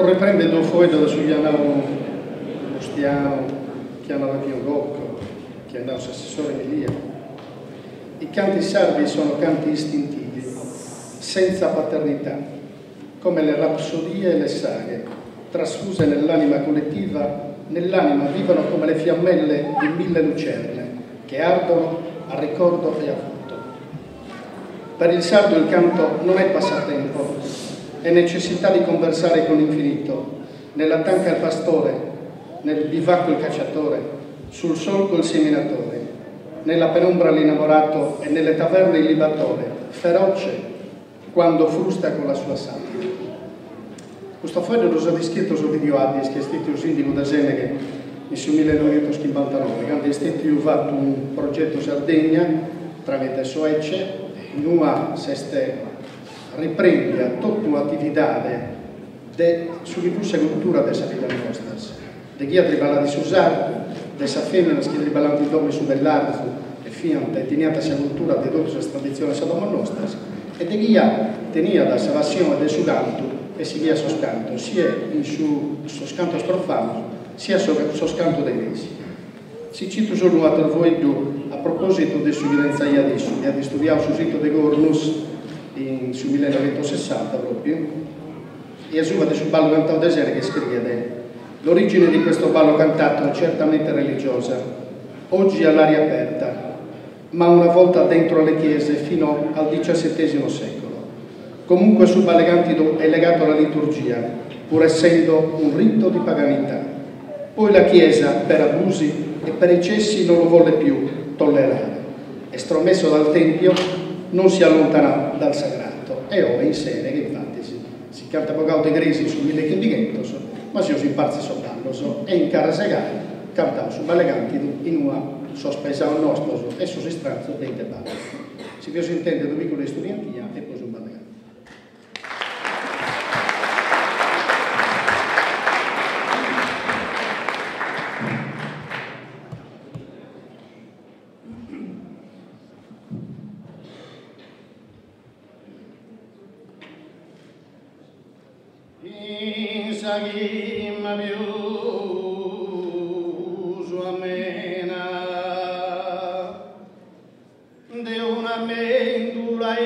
riprendendo fuori sugli andiamo Ostiano, che andava Pio Gocco, che andava assessore Emilia. I canti sardi sono canti istintivi, senza paternità, come le rapsodie e le saghe, trasfuse nell'anima collettiva, nell'anima vivono come le fiammelle di 1000 lucerne che ardono a ricordo e a voto. Per il sardo il canto non è passatempo, è necessità di conversare con l'infinito, nella tanca il pastore, nel bivacco il cacciatore, sul solco il seminatore, nella penombra l'innamorato e nelle taverne il libatore, feroce quando frusta con la sua sabbia. Questo foglio lo ha descritto su video Addis, che è stato usato da Seneghe nel 1959, quando è stato fatto un progetto Sardegna tramite Soece, in una seste riprende tutta un'attività sulla cultura della vita nostra, di chi ha tribalato di Susardo, delle femmine che tribalano di donne su Bellarzo, e fiante, e teniata la cultura di tutte le tradizioni della nostra, e di chi ha tenuto la passione del suo canto, e si via soscanto, sia in suo scanto profano, sia sul scanto dei mesi. Si cita solo un altro voglio a proposito di sua violenza adesso, che ha studiato sul sito di Gornus sul 1960 proprio, e assume sul ballo cantato da Sere che scrive: l'origine di questo ballo cantato è certamente religiosa, oggi all'aria aperta, ma una volta dentro le chiese fino al XVII secolo. Comunque sul ballo cantido è legato alla liturgia, pur essendo un rito di paganità. Poi la Chiesa, per abusi e per eccessi, non lo volle più tollerare. Estromesso dal Tempio, non si allontana dal sagrato. E ora in Sene, che infatti si canta poco de gresi su 1500, ma si impazza soltanto. E in Carasegare cantava su ballo cantido in una sospesa al nostro e su sistranzo dei balli. Si vi intende due piccole studiantia e poi su ballo cantido. Sagima più amena de una mendula